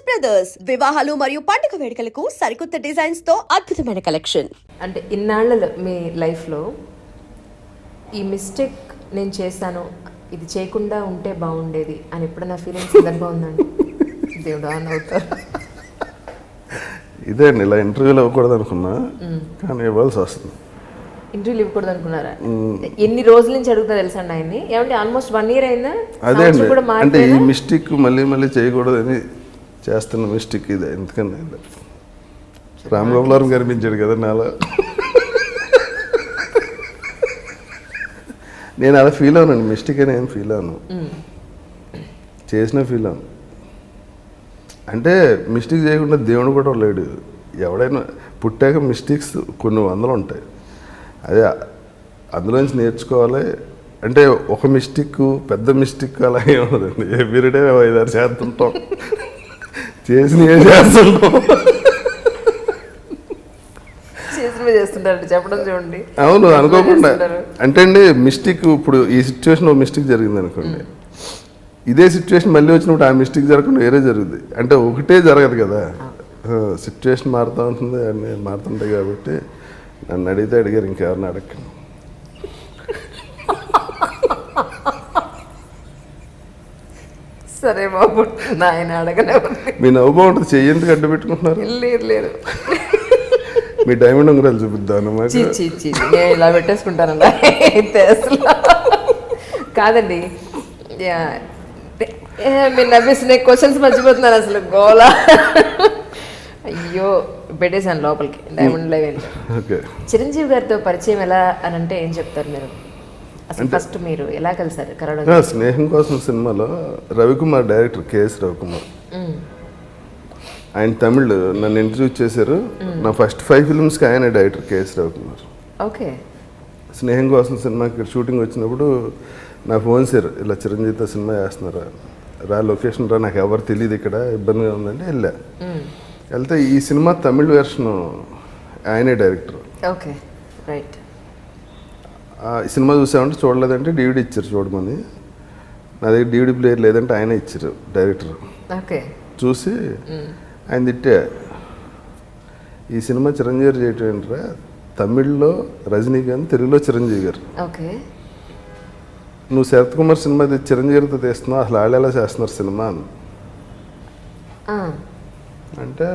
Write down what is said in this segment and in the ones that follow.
Brothers వివాహాలు మరియు పండుగ వేడుకలకు సరికొత్త డిజైన్స్ తో అద్భుతమైన కలెక్షన్. అంటే ఇన్నాళ్ళలో మీ లైఫ్లో ఈ మిస్టేక్ నేను చేశాను, ఇది చేయకుండా ఉంటే బాగుండేది అని ఎప్పుడైనా ఫీలింగ్ సందర్భం ఉందండి? దేవుడు అని అవుతారు. ఇదే అండి, ఇలా ఇంటర్వ్యూలు ఇవ్వకూడదు అనుకున్నా కానీ ఇవ్వాల్సి వస్తుంది. ఇంటర్వ్యూలు ఇవ్వకూడదు అనుకున్నారా? ఎన్ని రోజుల నుంచి అడుగుతా తెలుసా అండి ఆయన్ని, ఏమంటే ఆల్మోస్ట్ 1 year అయిందా? అదే అండి, అంటే ఈ మిస్టేక్ మళ్ళీ మళ్ళీ చేయకూడదు అని చేస్తున్న మిస్టేక్ ఇదే. ఎందుకని రామ్ గోపాల్ కనిపించాడు కదా నాలో, నేను అలా ఫీల్ అవునండి. మిస్టేక్ అని ఏం ఫీల్ అవును, చేసిన ఫీల్ అవును. అంటే మిస్టేక్ చేయకుండా దేవుడు కూడా లేడు. ఎవడైనా పుట్టాక మిస్టేక్స్ కొన్ని వందలు ఉంటాయి. అదే అందులోంచి నేర్చుకోవాలి. అంటే ఒక మిస్టేక్ పెద్ద మిస్టేక్ అలా ఏమవుతుందండి. ఎవ్రీడే 5-6 చేస్తుంటాం, చేసిన ఏం చేస్తుంటాం, చేస్తుంటారు చెప్పడం చూడండి. అవును, అనుకోకుండా. అంటే అండి మిస్టేక్, ఇప్పుడు ఈ సిచ్యువేషన్ ఒక మిస్టేక్ జరిగింది అనుకోండి, ఇదే సిచ్యువేషన్ మళ్ళీ వచ్చినప్పుడు ఆ మిస్టేక్ జరగకుండా వేరే జరుగుతుంది. అంటే ఒకటే జరగదు కదా, సిచ్యువేషన్ మారుతూ ఉంటుంది, అన్నీ మారుతుంటాయి. కాబట్టి నన్ను అడిగితే అడిగారు, ఇంకెవరిని అడగండి. సరే బాబు, నాయన అడగలే. మీ నవ్వు బాగుంటుంది, చెయ్యి ఎందుకు అడ్డు పెట్టుకుంటున్నారు? లేదు మీ డైమండ్ ఉంగరాలు చూపిద్దాను. నేను ఇలా పెట్టేసుకుంటానండి అసలు కాదండి. మీరు నవ్వేసిన క్వశ్చన్స్ మర్చిపోతున్నారు అసలు, గోలా. అయ్యో, పెట్టేశాను లోపలికి డైమండ్ లైవ్. చిరంజీవి గారితో పరిచయం ఎలా అని అంటే ఏం చెప్తారు మీరు? అసలు ఫస్ట్ మీరు ఎలా కలిసారు? కరోనా స్నేహం కోసం సినిమాలో రవికుమార్ డైరెక్టర్, కేఎస్ రవికుమార్, ఆయన తమిళ్ నన్ను ఇంటర్వ్యూ చేశారు. నా ఫస్ట్ 5 ఫిల్మ్స్కి ఆయన డైరెక్టర్, కేఎస్ రవికుమార్. ఓకే. స్నేహం కోసం సినిమాకి షూటింగ్ వచ్చినప్పుడు నా ఫోన్ సార్, ఇలా చిరంజీవితో సినిమా చేస్తున్నారా, రా లొకేషన్ రా, నాకు ఎవరు తెలియదు, ఇక్కడ ఇబ్బందిగా ఉందంటే వెళ్ళా. వెళ్తే ఈ సినిమా తమిళ్ వెర్షన్ ఆయనే డైరెక్టర్. Okay, right. ఈ సినిమా చూసామంటే చూడలేదంటే DVD ఇచ్చారు చూడమని. నా దగ్గర DVD ప్లేయర్ లేదంటే ఆయన ఇచ్చారు డైరెక్టర్. ఓకే. చూసి ఆయన తిట్టే, ఈ సినిమా చిరంజీవి గారు చేయటం ఏంటరా, తమిళ్లో రజనీకాంత్, తెలుగులో చిరంజీవి గారు. ఓకే. నువ్వు శరత్ కుమార్ సినిమా చిరంజీవి గారితో తీస్తున్నావు, అసలు వాళ్ళు ఎలా చేస్తున్నారు సినిమా అని అంటే,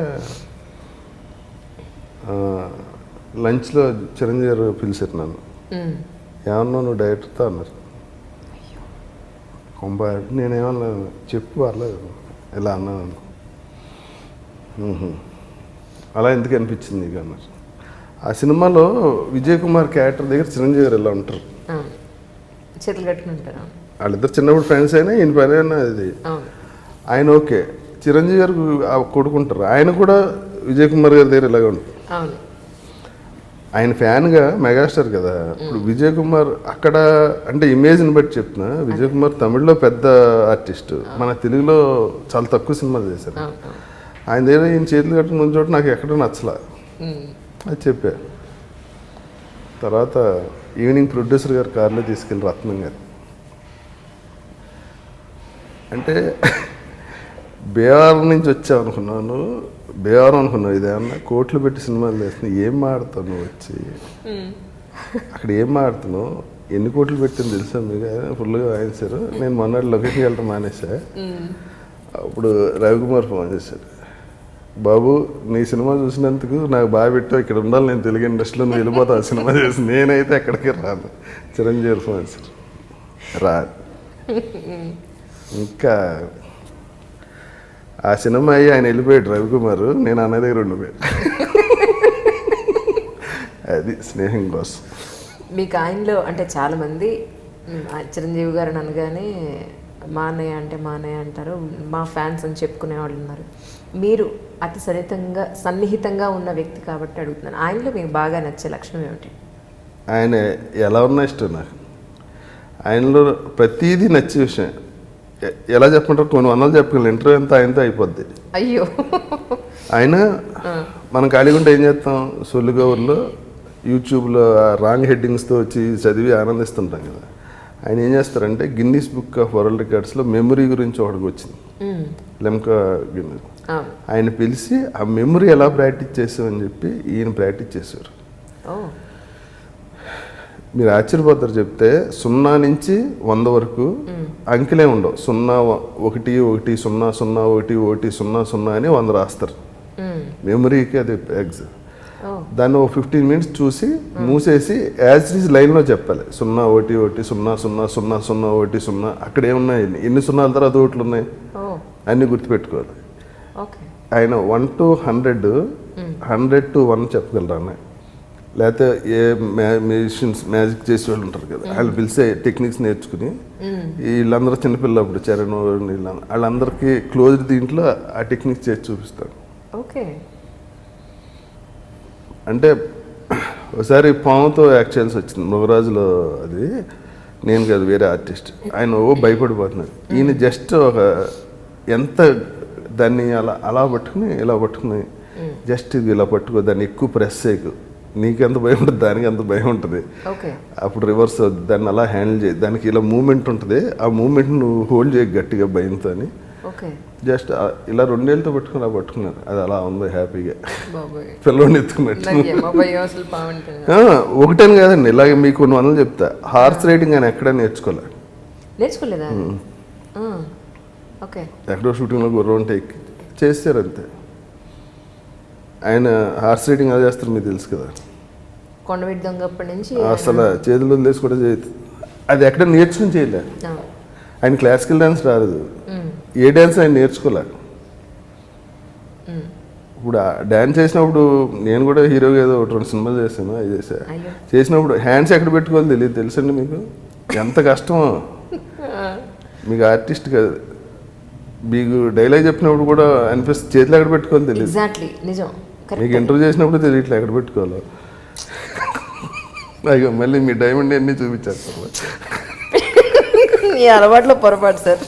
లంచ్లో చిరంజీవి గారు పిలిచారు నన్ను. ఏమన్నా నువ్వు డైరెక్టర్తో అన్నారు. నేనేమన్నా చెప్పు పర్లేదు ఇలా అన్నాను. అలా ఎందుకు అనిపించింది నీకు అన్నారు. ఆ సినిమాలో విజయ్ కుమార్ క్యారెక్టర్ దగ్గర చిరంజీవి గారు ఇలా ఉంటారు, చేతులు కట్టుకుని ఉంటారు. వాళ్ళిద్దరు చిన్నప్పుడు ఫ్రెండ్స్ అయినా ఈయన పని అయినా అది. ఆయన ఓకే, చిరంజీవి గారు కొడుకుంటారు, ఆయన కూడా విజయ్ కుమార్ గారి దగ్గర ఇలాగే ఉంటారు. ఆయన ఫ్యాన్గా మెగాస్టార్ కదా. ఇప్పుడు విజయ్ కుమార్ అక్కడ అంటే ఇమేజ్ని బట్టి చెప్తున్నా, విజయ్ కుమార్ తమిళ్లో పెద్ద ఆర్టిస్ట్, మన తెలుగులో చాలా తక్కువ సినిమాలు చేశారు. ఆయన దగ్గర ఈయన చేతులు కట్టుకుని ఉన్న చోట నాకు ఎక్కడో నచ్చలా, అది చెప్పా. తర్వాత ఈవినింగ్ ప్రొడ్యూసర్ గారు కారులో తీసుకెళ్ళి రత్నం గారు అంటే, బీహార్ నుంచి వచ్చావు అనుకున్నాను, బీహార్ అనుకున్నావు, ఇదేమన్నా కోట్లు పెట్టి సినిమాలు చేస్తున్నావు, ఏం మాడుతావు నువ్వు వచ్చి అక్కడ, ఏం మాడుతున్నావు, ఎన్ని కోట్లు పెట్టింది తెలుసా మీకు? ఫుల్గా వాయించారు. నేను మొన్నటి లొకేషన్కి వెళ్ళటం మానేసా. అప్పుడు రవికుమార్ ఫోన్ చేశాడు, బాబు నీ సినిమా చూసినందుకు నాకు బాగా పెట్టావు, ఇక్కడ ఉండాలి నేను తెలుగు ఇండస్ట్రీలో, నువ్వు వెళ్ళిపోతావు సినిమా చేసి, నేనైతే ఎక్కడికి రాను. చిరంజీవి ఫోన్ చేశారు, రా. ఇంకా ఆ సినిమా అయ్యి ఆయన వెళ్ళిపోయాడు రవికుమార్, నేను అన్న దగ్గర ఉండిపోయాడు. అది స్నేహం కోసం. మీకు ఆయనలో అంటే చాలామంది చిరంజీవి గారు అనగానే మా అన్నయ్య అంటారు, మా ఫ్యాన్స్ అని చెప్పుకునే వాళ్ళు ఉన్నారు. మీరు అతి సన్నిహితంగా ఉన్న వ్యక్తి కాబట్టి అడుగుతున్నాను, ఆయనలో మీకు బాగా నచ్చే లక్షణం ఏమిటి? ఆయన ఎలా ఉన్నా ఇష్టం నాకు. ఆయనలో ప్రతిదీ నచ్చే విషయం. ఎలా చెప్పమంటారు, కొన్ని వందలు చెప్పగలను, ఇంటర్వ్యూ అంతా ఆయనతో అయిపోద్ది. అయ్యో. ఆయన మనం ఖాళీగా ఉంటే ఏం చేస్తాం, సొల్లుగౌర్లో యూట్యూబ్లో రాంగ్ హెడ్డింగ్స్తో వచ్చి చదివి ఆనందిస్తుంటాం కదా. ఆయన ఏం చేస్తారంటే గిన్నీస్ బుక్ ఆఫ్ వరల్డ్ రికార్డ్స్లో మెమరీ గురించి ఒకటికి వచ్చింది. లెమ్కా గిన్నె. అవును. ఆయన పిలిచి ఆ మెమరీ ఎలా ప్రాక్టీస్ చేసామని చెప్పి ఈయన ప్రాక్టీస్ చేశారు. ఓ మీరు ఆశ్చర్యపోతారు చెప్తే 0 నుంచి 100 వరకు అంకెలే ఉండవు. 0 1 1 0 0 1 1 0 0 అని 100 రాస్తారు. మెమరీకి అది ఎగ్స్. దాన్ని ఒక 15 మినిట్స్ చూసి మూసేసి యాజ్ ఇట్ ఈజ్ లైన్లో చెప్పాలి. 0 1 1 0 0 0 0 1 0 అక్కడ ఏమున్నాయి, ఎన్ని సున్నాల తర్వాత ఒకట్లు ఉన్నాయి అన్నీ గుర్తుపెట్టుకోవాలి. ఓకే. ఆయన 1 to 100 100 to 1 చెప్పగలరు అన్న. లేకపోతే ఏ మ్యూజిషియన్స్ మ్యాజిక్ చేసే వాళ్ళు ఉంటారు కదా, వాళ్ళు పిలిచే టెక్నిక్స్ నేర్చుకుని వీళ్ళందరూ చిన్నపిల్లప్పుడు చరణ్ వాళ్ళందరికీ క్లోజ్ దీంట్లో ఆ టెక్నిక్స్ చేసి చూపిస్తాడు. ఓకే. అంటే ఒకసారి పాముతో యాక్ట్ చేయాల్సి వచ్చింది మృగరాజులో. అది నేను కాదు, వేరే ఆర్టిస్ట్. ఆయన భయపడిపోతున్నారు. ఈయన జస్ట్ ఒక ఎంత దాన్ని అలా అలా పట్టుకుని ఇలా పట్టుకుని జస్ట్ ఇది ఇలా పట్టుకో, దాన్ని ఎక్కువ ప్రెస్ చేయకు, నీకెంత భయం ఉంటుంది దానికి ఎంత భయం ఉంటుంది. అప్పుడు రివర్స్ అవుతుంది, దాన్ని అలా హ్యాండిల్ చేయి, దానికి ఇలా మూమెంట్ ఉంటుంది, ఆ మూమెంట్ నువ్వు హోల్డ్ చేయ గట్టిగా భయంతో అని. జస్ట్ ఇలా 2 ఏళ్ళతో పట్టుకుని అలా పట్టుకున్నారు. అది అలా ఉంది హ్యాపీగా పిల్లోడిని ఎత్తుకున్నట్టు. ఒకటని కాదండి, ఇలాగే మీకు కొన్ని వందలు చెప్తా. హార్స్ రైడింగ్ అని ఎక్కడ నేర్చుకోలేదా? ఎక్కడో షూటింగ్లో గుర్రం ఉంటే ఎక్కి చేస్తారు అంతే. ఆయన హార్స్ రైడింగ్ అది చేస్తారు, మీకు తెలుసు కదా. కొండవీటి దొంగప్పటి నుంచి అసలు చేతులు వదిలేసి కూడా చేయదు. అది ఎక్కడ నేర్చుకుని చేయలే. ఆయన క్లాసికల్ డ్యాన్స్ రాదు, ఏ డ్యాన్స్ ఆయన నేర్చుకోలే. ఇప్పుడు డ్యాన్స్ చేసినప్పుడు నేను కూడా హీరోగా ఏదో 2 సినిమాలు చేశాను, అది చేసినప్పుడు హ్యాండ్స్ ఎక్కడ పెట్టుకోవాలి తెలియదు. తెలుసండి మీకు ఎంత కష్టమో. మీకు ఆర్టిస్ట్ కాదు, మీకు డైలాగ్ చెప్పినప్పుడు కూడా అనిపిస్తుంది చేతులు ఎక్కడ పెట్టుకోవాలి తెలియదు. మీకు ఇంటర్వ్యూ చేసినప్పుడు తెలియట్లే ఎక్కడ పెట్టుకోవాలో. అయ్యో మళ్ళీ మీ డైమండ్ అన్నీ చూపించారు. ఈ అలవాట్లో పొరపాటు సార్.